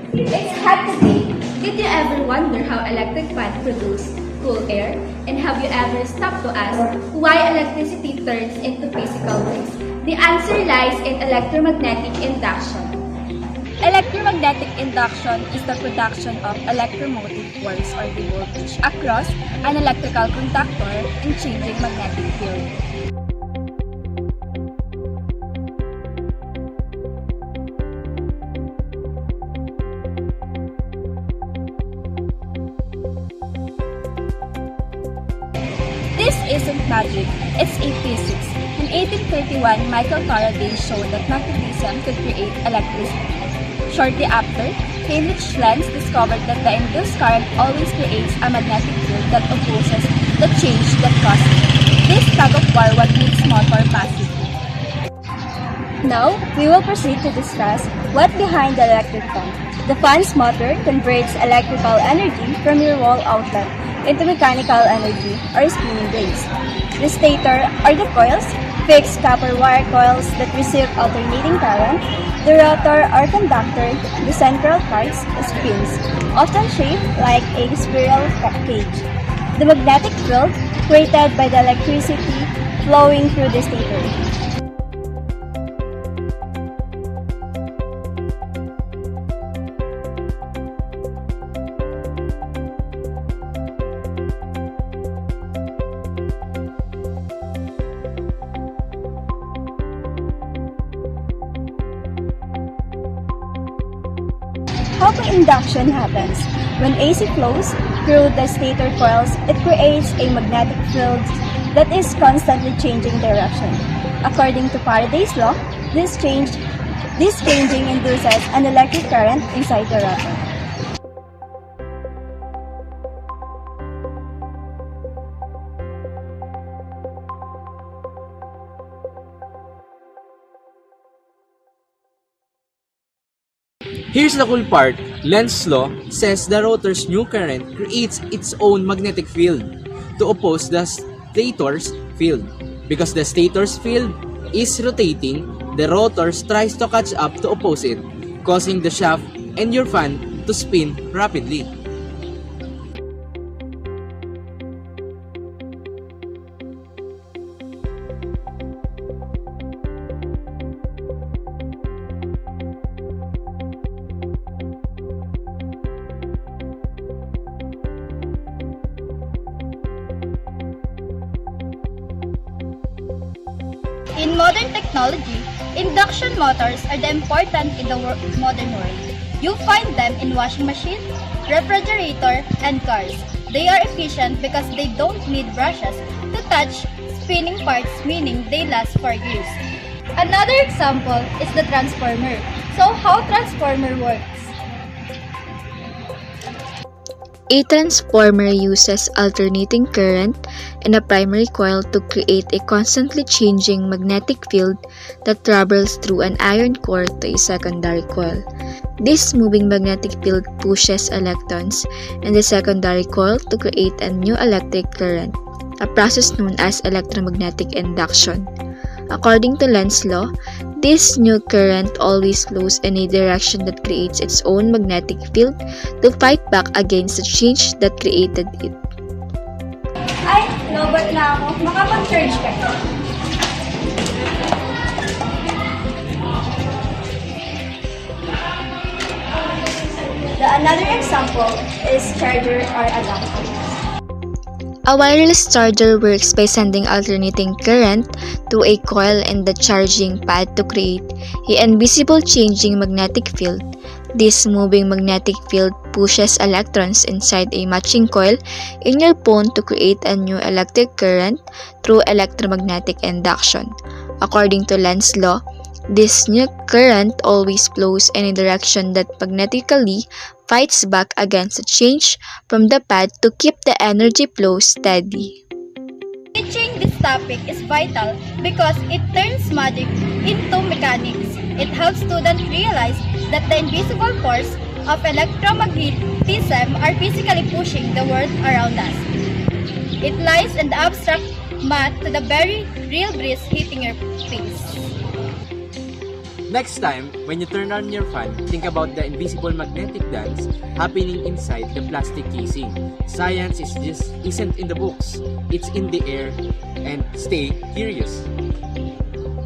It's hot today. Did you ever wonder how electric fans produce cool air? And have you ever stopped to ask why electricity turns into physical waves? The answer lies in electromagnetic induction. Electromagnetic induction is the production of electromotive force or the voltage across an electrical conductor in changing magnetic field. This isn't magic, it's a physics. In 1831, Michael Faraday showed that magnetism could create electricity. Shortly after, Heinrich Lenz discovered that the induced current always creates a magnetic field that opposes the change that causes it. This tug-of-war what makes motor passive. Now, we will proceed to discuss what's behind the electric fan. The fan's motor converts electrical energy from your wall outlet into mechanical energy or spinning blades. The stator or the coils, fixed copper wire coils that receive alternating current. The rotor or conductor, the central parts, spins, often shaped like a spiral cage. The magnetic field created by the electricity flowing through the stator. How induction happens? When AC flows through the stator coils, it creates a magnetic field that is constantly changing direction. According to Faraday's law, this changing induces an electric current inside the rotor. Here's the cool part. Lenz's law says the rotor's new current creates its own magnetic field to oppose the stator's field. Because the stator's field is rotating, the rotor tries to catch up to oppose it, causing the shaft and your fan to spin rapidly. In modern technology, induction motors are the important in the modern world. You'll find them in washing machine, refrigerator, and cars. They are efficient because they don't need brushes to touch spinning parts, meaning they last for years. Another example is the transformer. So how transformer works? A transformer uses alternating current and a primary coil to create a constantly changing magnetic field that travels through an iron core to a secondary coil. This moving magnetic field pushes electrons in the secondary coil to create a new electric current, a process known as electromagnetic induction. According to Lenz's law, this new current always flows in a direction that creates its own magnetic field to fight back against the change that created it. Ay, lobot na ako. Makapag-charge ka. Another example is charger or adapter. A wireless charger works by sending alternating current to a coil in the charging pad to create an invisible changing magnetic field. This moving magnetic field pushes electrons inside a matching coil in your phone to create a new electric current through electromagnetic induction. According to Lenz's law, this new current always flows in a direction that magnetically fights back against the change from the pad to keep the energy flow steady. Teaching this topic is vital because it turns magic into mechanics. It helps students realize that the invisible force of electromagnetism are physically pushing the world around us. It lies in the abstract math to the very real breeze hitting your face. Next time, when you turn on your fan, think about the invisible magnetic dance happening inside the plastic casing. Science isn't in the books, it's in the air, and stay curious.